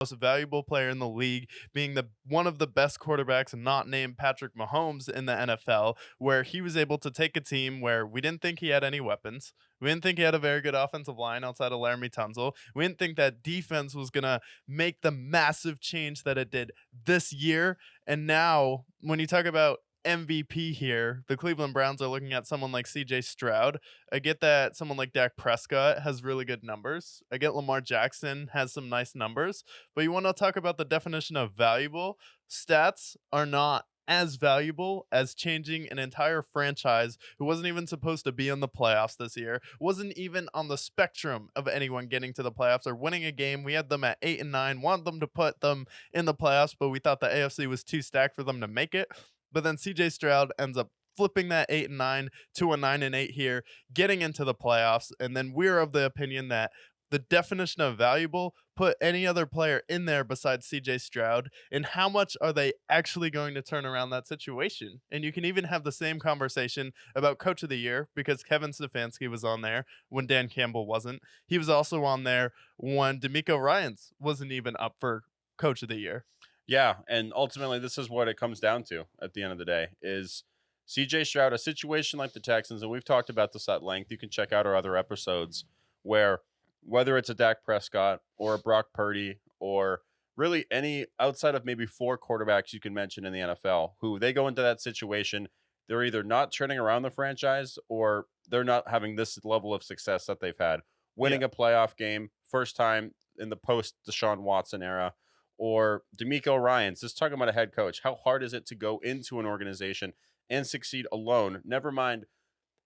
most valuable player in the league, being the one of the best quarterbacks not named Patrick Mahomes in the NFL, where he was able to take a team where we didn't think he had any weapons. We didn't think he had a very good offensive line outside of Laramie Tunzel. We didn't think that defense was going to make the massive change that it did this year. And now, when you talk about MVP here, the Cleveland Browns are looking at someone like CJ Stroud. I get that someone like Dak Prescott has really good numbers. I get Lamar Jackson has some nice numbers. But you want to talk about the definition of valuable? Stats are not as valuable as changing an entire franchise who wasn't even supposed to be in the playoffs this year, wasn't even on the spectrum of anyone getting to the playoffs or winning a game. We had them at 8-9, want them to put them in the playoffs, but we thought the AFC was too stacked for them to make it. But then CJ Stroud ends up flipping that 8-9 to a 9-8 here, getting into the playoffs. And then we're of the opinion that the definition of valuable, put any other player in there besides CJ Stroud, and how much are they actually going to turn around that situation? And you can even have the same conversation about Coach of the Year, because Kevin Stefanski was on there when Dan Campbell wasn't. He was also on there when DeMeco Ryans wasn't even up for Coach of the Year. Yeah, and ultimately this is what it comes down to at the end of the day is CJ Stroud, a situation like the Texans, and we've talked about this at length. You can check out our other episodes where whether it's a Dak Prescott or a Brock Purdy or really any outside of maybe 4 quarterbacks you can mention in the NFL who they go into that situation, they're either not turning around the franchise or they're not having this level of success that they've had. Winning a playoff game, first time in the post Deshaun Watson era, or DeMeco Ryans, just talking about a head coach. How hard is it to go into an organization and succeed alone? Never mind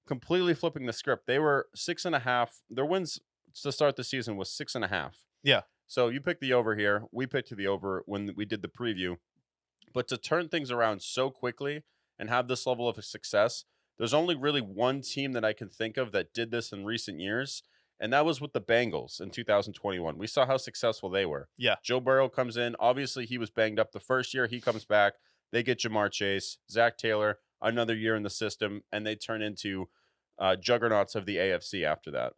completely flipping the script. They were 6.5. Their wins to start the season was 6.5. Yeah. So you picked the over here. We picked the over when we did the preview. But to turn things around so quickly and have this level of success, there's only really one team that I can think of that did this in recent years, and that was with the Bengals in 2021. We saw how successful they were. Yeah. Joe Burrow comes in. Obviously, he was banged up the first year. He comes back. They get Jamar Chase, Zach Taylor, another year in the system, and they turn into juggernauts of the AFC after that.